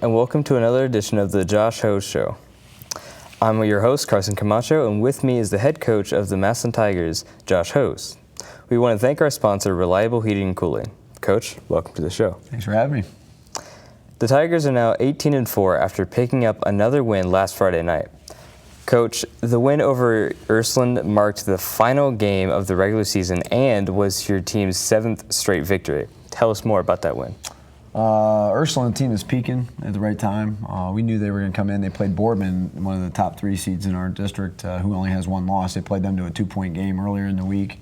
and welcome to another edition of the Josh Ho Show. I'm your host, Carson Camacho, and with me is the head coach of the Massillon Tigers, Josh Hose. We want to thank our sponsor, Reliable Heating and Cooling. Coach, welcome to the show. Thanks for having me. The Tigers are now 18-4 after picking up another win last Friday night. Coach, the win over Ursuline marked the final game of the regular season and was your team's 7th straight victory. Tell us more about that win. Ursuline team is peaking at the right time. We knew they were going to come in. They played Boardman, one of the top 3 seeds in our district, who only has 1 loss. They played them to a 2-point game earlier in the week.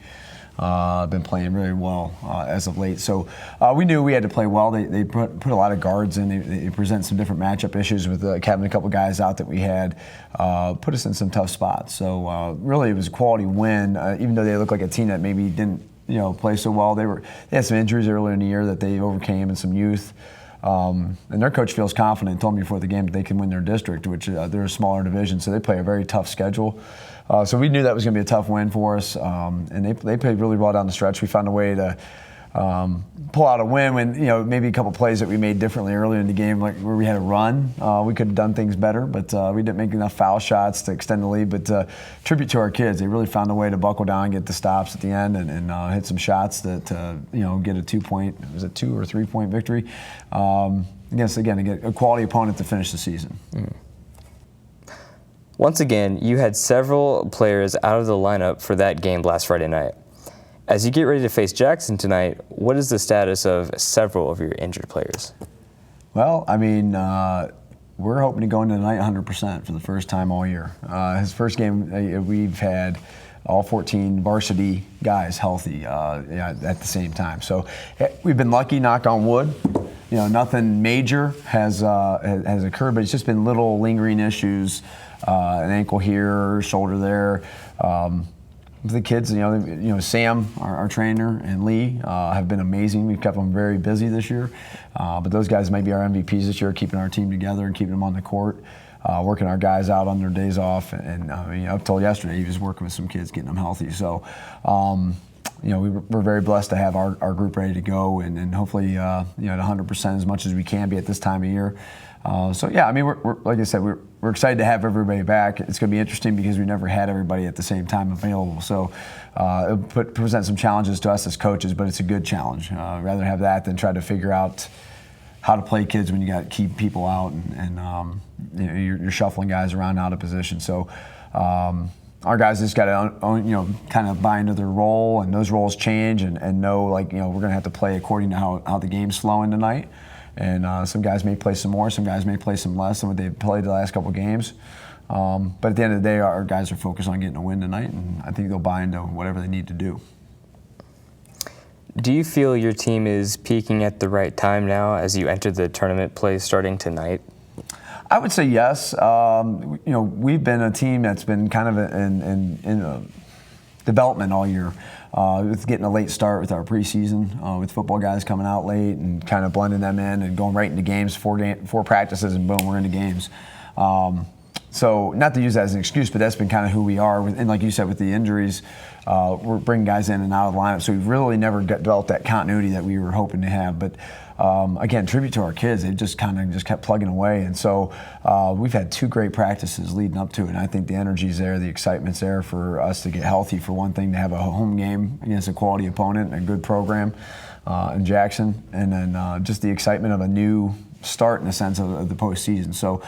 Been playing really well as of late. So we knew we had to play well. They put a lot of guards in. They present some different matchup issues with having a couple guys out that we had. Put us in some tough spots. So really it was a quality win, even though they looked like a team that maybe didn't play so well. They had some injuries earlier in the year that they overcame and some youth. And their coach feels confident, told me before the game that they can win their district, which they're a smaller division, so they play a very tough schedule. So we knew that was going to be a tough win for us, and they played really well down the stretch. We found a way to pull out a win when maybe a couple plays that we made differently earlier in the game, like where we had a run. We could have done things better, but we didn't make enough foul shots to extend the lead. But tribute to our kids, they really found a way to buckle down, get the stops at the end, and hit some shots that get a 2-point, was it 2 or 3-point victory against a quality opponent to finish the season. Once again, you had several players out of the lineup for that game last Friday night. As you get ready to face Jackson tonight, what is the status of several of your injured players? Well, I mean, we're hoping to go into tonight 100% for the first time all year. His first game, we've had all 14 varsity guys healthy at the same time. So we've been lucky, knock on wood. Nothing major has occurred, but it's just been little lingering issues, an ankle here, shoulder there. The kids, Sam, our trainer, and Lee have been amazing. We've kept them very busy this year. But those guys may be our MVPs this year, keeping our team together and keeping them on the court, working our guys out on their days off. And up till yesterday, he was working with some kids, getting them healthy. So, we're very blessed to have our group ready to go and hopefully, at 100% as much as we can be at this time of year. We're like I said, we're excited to have everybody back. It's going to be interesting because we never had everybody at the same time available. So it'll present some challenges to us as coaches, but it's a good challenge. Rather have that than try to figure out how to play kids when you got to keep people out and you're shuffling guys around out of position. So our guys just got to kind of buy into their role, and those roles change, and know we're going to have to play according to how the game's flowing tonight. And some guys may play some more, some guys may play some less than what they've played the last couple of games. But at the end of the day, our guys are focused on getting a win tonight, and I think they'll buy into whatever they need to do. Do you feel your team is peaking at the right time now as you enter the tournament play starting tonight? I would say yes. We've been a team that's been kind of in development all year. With getting a late start with our preseason, with football guys coming out late and kind of blending them in and going right into games, 4 practices, and boom, we're into games. So not to use that as an excuse, but that's been kind of who we are. And like you said, with the injuries, we're bringing guys in and out of the lineup. So we've really never developed that continuity that we were hoping to have. But again, tribute to our kids. They've just kept plugging away. And so we've had 2 great practices leading up to it. And I think the energy's there, the excitement's there for us to get healthy, for one thing, to have a home game against a quality opponent and a good program in Jackson. And then just the excitement of a new start in the sense of the postseason. So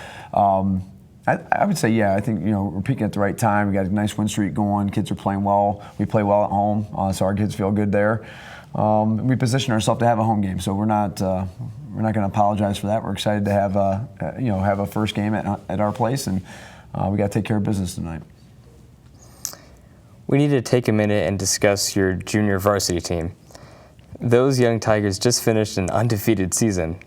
I would say, yeah, I think, we're peaking at the right time. We got a nice win streak going. Kids are playing well. We play well at home, so our kids feel good there. We position ourselves to have a home game, so we're not going to apologize for that. We're excited to have a first game at our place, and we got to take care of business tonight. We need to take a minute and discuss your junior varsity team. Those young Tigers just finished an undefeated season.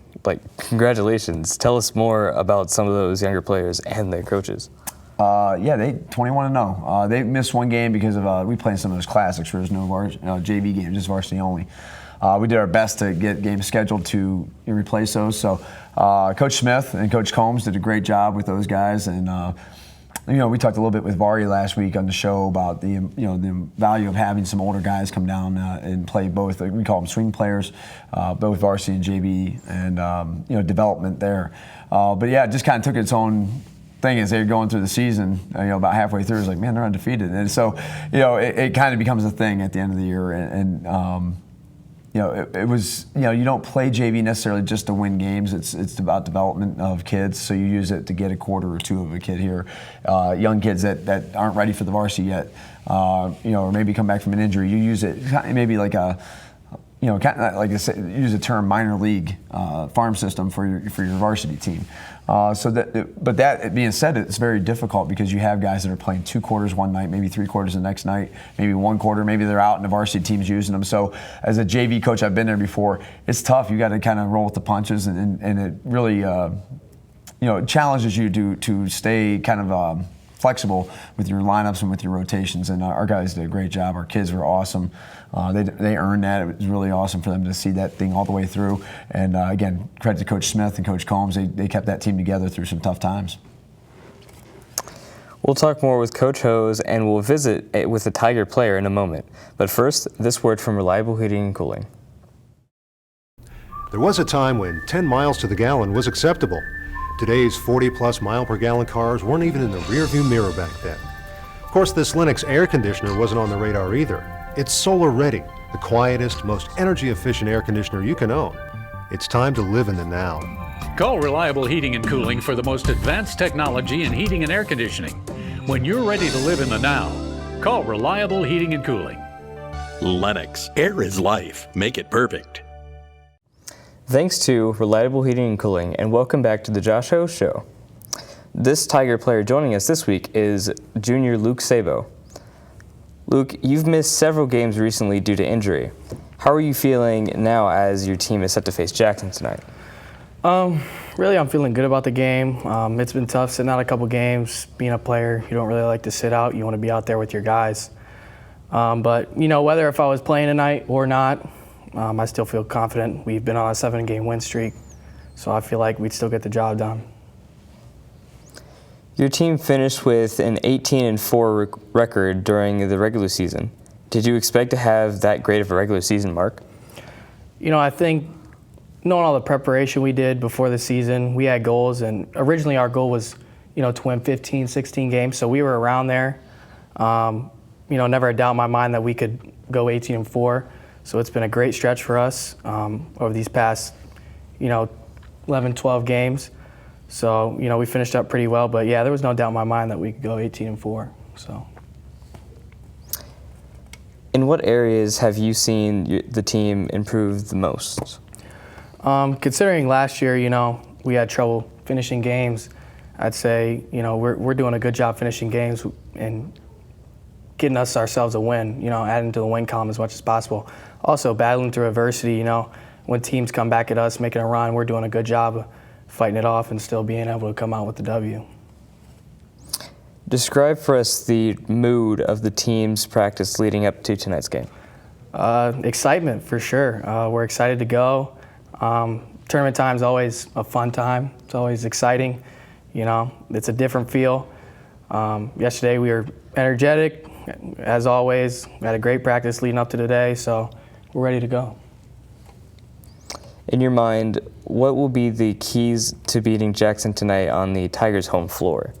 Congratulations. Tell us more about some of those younger players and their coaches. They 21-0. They missed 1 game because of we played some of those classics where there's no JV games, just varsity only. We did our best to get games scheduled to replace those. So Coach Smith and Coach Combs did a great job with those guys, and We talked a little bit with Vari last week on the show about the value of having some older guys come down and play both. We call them swing players, both varsity and JV, and development there. But yeah, it just kind of took its own thing as they were going through the season. About halfway through, it was like, man, they're undefeated, and so it kind of becomes a thing at the end of the year, it was, you don't play JV necessarily just to win games. It's about development of kids. So you use it to get a quarter or two of a kid here, young kids that aren't ready for the varsity yet, or maybe come back from an injury. You use it maybe like a, kind of like I said, use the term minor league farm system for your varsity team. But that being said, it's very difficult because you have guys that are playing 2 quarters one night, maybe 3 quarters the next night, maybe 1 quarter, maybe they're out and the varsity team's using them. So as a JV coach, I've been there before. It's tough. You got to kind of roll with the punches, and it really it challenges you to stay kind of flexible with your lineups and with your rotations, and our guys did a great job. Our kids were awesome. They earned that. It was really awesome for them to see that thing all the way through. And again, credit to Coach Smith and Coach Combs. They kept that team together through some tough times. We'll talk more with Coach Hose, and we'll visit with a Tiger player in a moment. But first, this word from Reliable Heating and Cooling. There was a time when 10 miles to the gallon was acceptable. Today's 40-plus mile-per-gallon cars weren't even in the rearview mirror back then. Of course, this Lennox air conditioner wasn't on the radar either. It's solar ready, the quietest, most energy-efficient air conditioner you can own. It's time to live in the now. Call Reliable Heating and Cooling for the most advanced technology in heating and air conditioning. When you're ready to live in the now, call Reliable Heating and Cooling. Lennox, air is life. Make it perfect. Thanks to Reliable Heating and Cooling, and welcome back to the Josh Hose Show. This Tiger player joining us this week is junior Luke Sabo. Luke, you've missed several games recently due to injury. How are you feeling now as your team is set to face Jackson tonight? Really, I'm feeling good about the game. It's been tough sitting out a couple games. Being a player, you don't really like to sit out. You want to be out there with your guys. But, whether if I was playing tonight or not, I still feel confident. We've been on a 7-game win streak, so I feel like we'd still get the job done. Your team finished with an 18-4 record during the regular season. Did you expect to have that great of a regular season mark? I think knowing all the preparation we did before the season, we had goals, and originally our goal was, to win 15, 16 games, so we were around there. Never a doubt in my mind that we could go 18-4. So it's been a great stretch for us over these past, 11, 12 games. So, we finished up pretty well. But, yeah, there was no doubt in my mind that we could go 18-4. So. In what areas have you seen the team improve the most? Considering last year, we had trouble finishing games, I'd say, we're doing a good job finishing games and getting ourselves a win, adding to the win column as much as possible. Also, battling through adversity, when teams come back at us, making a run, we're doing a good job of fighting it off and still being able to come out with the W. Describe for us the mood of the team's practice leading up to tonight's game. Excitement, for sure. We're excited to go. Tournament time is always a fun time. It's always exciting. It's a different feel. Yesterday we were energetic, as always. We had a great practice leading up to today, so we're ready to go. In your mind, what will be the keys to beating Jackson tonight on the Tigers' home floor?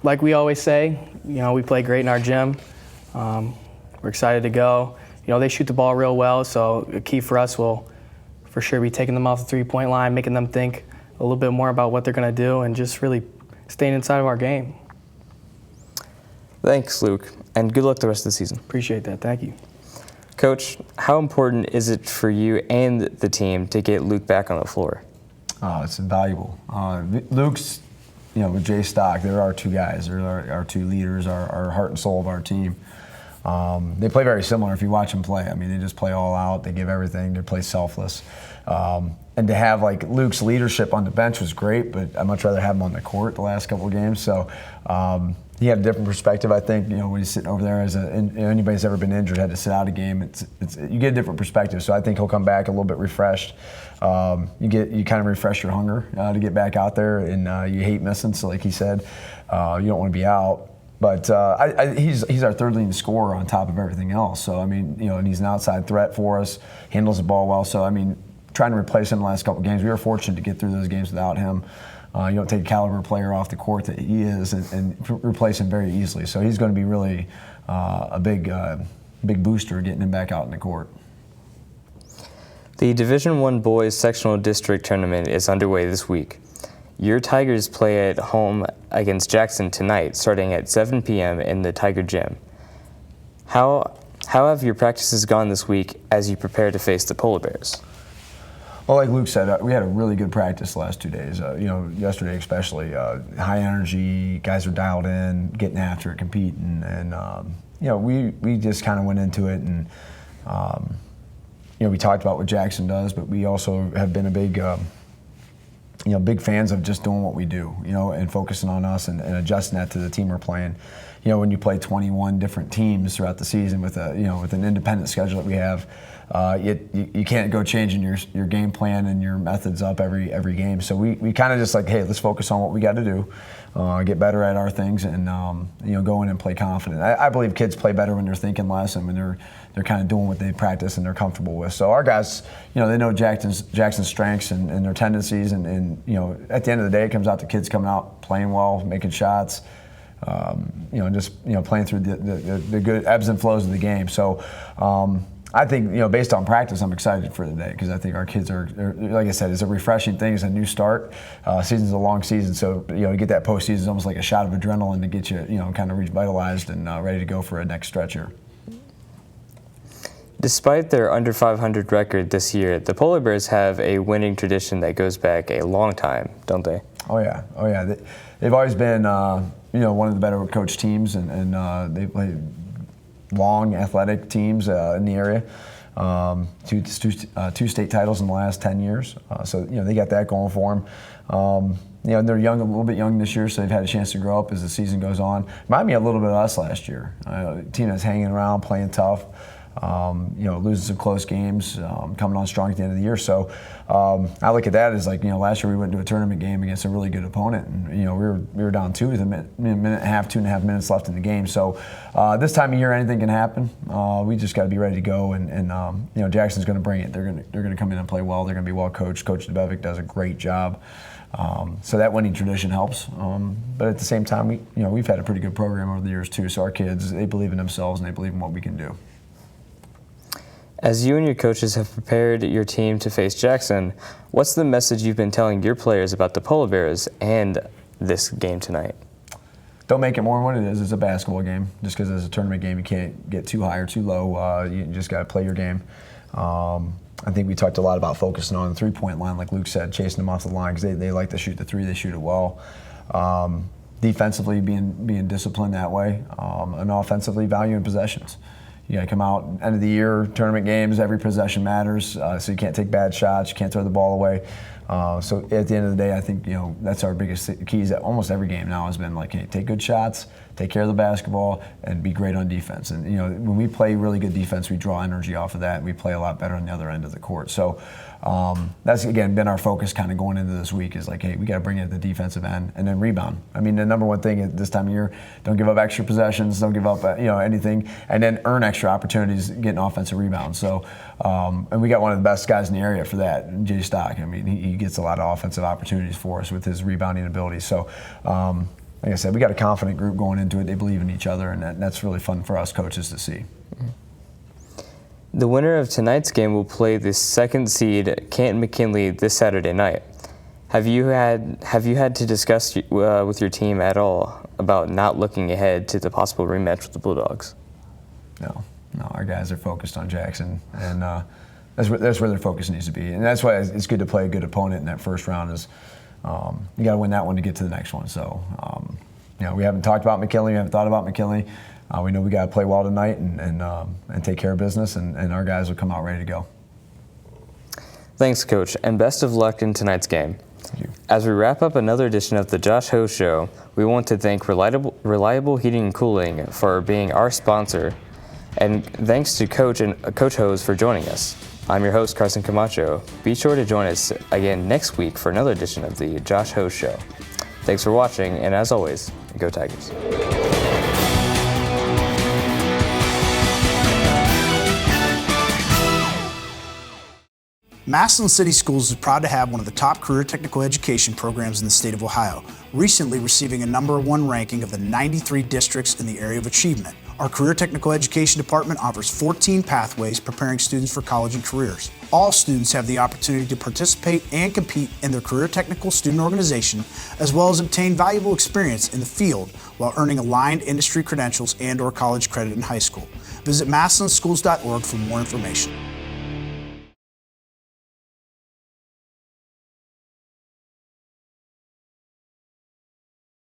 Like we always say, we play great in our gym. We're excited to go. They shoot the ball real well, so the key for us will for sure be taking them off the three-point line, making them think a little bit more about what they're going to do, and just really staying inside of our game. Thanks, Luke, and good luck the rest of the season. Appreciate that. Thank you. Coach, how important is it for you and the team to get Luke back on the floor? Oh, it's invaluable. Luke's, with Jay Stock, they're our two guys. They're our two leaders, our heart and soul of our team. They play very similar if you watch them play. I mean, they just play all out. They give everything. They play selfless. to have like Luke's leadership on the bench was great, but I'd much rather have him on the court the last couple of games. So he had a different perspective, I think. When he's sitting over there anybody's ever been injured, had to sit out a game. You get a different perspective. So I think he'll come back a little bit refreshed. You kind of refresh your hunger to get back out there, and you hate missing. So like he said, you don't want to be out. But he's our third leading scorer on top of everything else. So I mean, and he's an outside threat for us. Handles the ball well. So I mean, trying to replace him the last couple of games, we were fortunate to get through those games without him. You don't take a caliber player off the court that he is and replace him very easily. So he's going to be really a big booster getting him back out in the court. The Division I Boys Sectional District Tournament is underway this week. Your Tigers play at home against Jackson tonight, starting at 7 p.m. in the Tiger Gym. How have your practices gone this week as you prepare to face the Polar Bears? Well, like Luke said, we had a really good practice the last 2 days. Yesterday especially, high energy, guys were dialed in, getting after it, competing, and we just kind of went into it, and we talked about what Jackson does, but we also have been a big fans of just doing what we do, and focusing on us and adjusting that to the team we're playing. When you play 21 different teams throughout the season with an independent schedule that we have, you can't go changing your game plan and your methods up every game. So we kind of just like, hey, let's focus on what we got to do, get better at our things, and go in and play confident. I believe kids play better when they're thinking less and when they're kind of doing what they practice and they're comfortable with. So our guys, they know Jackson's strengths and their tendencies, and at the end of the day, it comes out to kids coming out playing well, making shots. Playing through the good ebbs and flows of the game. So I think, based on practice, I'm excited for the day because I think our kids are, like I said, it's a refreshing thing. It's a new start. Season's a long season, so to get that postseason is almost like a shot of adrenaline to get you, kind of revitalized and ready to go for a next stretch here. Despite their under 500 record this year, the Polar Bears have a winning tradition that goes back a long time, don't they? Oh yeah. They've always been, one of the better coached teams, and they play long, athletic teams in the area. Two state titles in the last 10 years. So they got that going for them. They're young, a little bit young this year, so they've had a chance to grow up as the season goes on. Remind me a little bit of us last year. Team that's hanging around, playing tough. Losing some close games, coming on strong at the end of the year. So I look at that as like, last year we went to a tournament game against a really good opponent, and we were down 2 with a minute and a half, 2.5 minutes left in the game. So this time of year, anything can happen. We just got to be ready to go, and Jackson's going to bring it. They're going to come in and play well. They're going to be well coached. Coach DeBevic does a great job. So that winning tradition helps. But at the same time, we've had a pretty good program over the years too. So our kids, they believe in themselves and they believe in what we can do. As you and your coaches have prepared your team to face Jackson, what's the message you've been telling your players about the Polar Bears and this game tonight? Don't make it more than what it is. It's a basketball game. Just because it's a tournament game, you can't get too high or too low. You just got to play your game. I think we talked a lot about focusing on the three-point line, like Luke said, chasing them off the line because they like to shoot the three. They shoot it well. Defensively, being disciplined that way, and offensively, valuing possessions. You got to come out, end of the year, tournament games, every possession matters, so you can't take bad shots, you can't throw the ball away. So at the end of the day, I think that's our biggest keys at almost every game now has been like, hey, take good shots, take care of the basketball, and be great on defense. And when we play really good defense, we draw energy off of that, and we play a lot better on the other end of the court. So that's again been our focus kind of going into this week is like, hey, we got to bring it to the defensive end and then rebound. I mean, the number one thing at this time of year, don't give up extra possessions, don't give up anything, and then earn extra opportunities getting offensive rebounds. So and we got one of the best guys in the area for that, Jay Stock. I mean, he gets a lot of offensive opportunities for us with his rebounding ability. So like I said, we got a confident group going into it. They believe in each other, and that's really fun for us coaches to see. The winner of tonight's game will play the second seed Canton McKinley this Saturday night. Have you had to discuss with your team at all about not looking ahead to the possible rematch with the Bulldogs? No, our guys are focused on Jackson, and that's where their focus needs to be. And that's why it's good to play a good opponent in that first round. Is you got to win that one to get to the next one. So we haven't talked about McKinley, we haven't thought about McKinley. We know we got to play well tonight and take care of business, and our guys will come out ready to go. Thanks, Coach, and best of luck in tonight's game. As we wrap up another edition of the Josh Ho Show, we want to thank Reliable Heating and Cooling for being our sponsor, and thanks to Coach Hose for joining us. I'm your host, Carson Camacho. Be sure to join us again next week for another edition of the Josh Ho Show. Thanks for watching, and as always, go Tigers. Massillon City Schools is proud to have one of the top career technical education programs in the state of Ohio, recently receiving a #1 ranking of the 93 districts in the area of achievement. Our Career Technical Education Department offers 14 pathways preparing students for college and careers. All students have the opportunity to participate and compete in their career technical student organization, as well as obtain valuable experience in the field while earning aligned industry credentials and/or college credit in high school. Visit massillonschools.org for more information.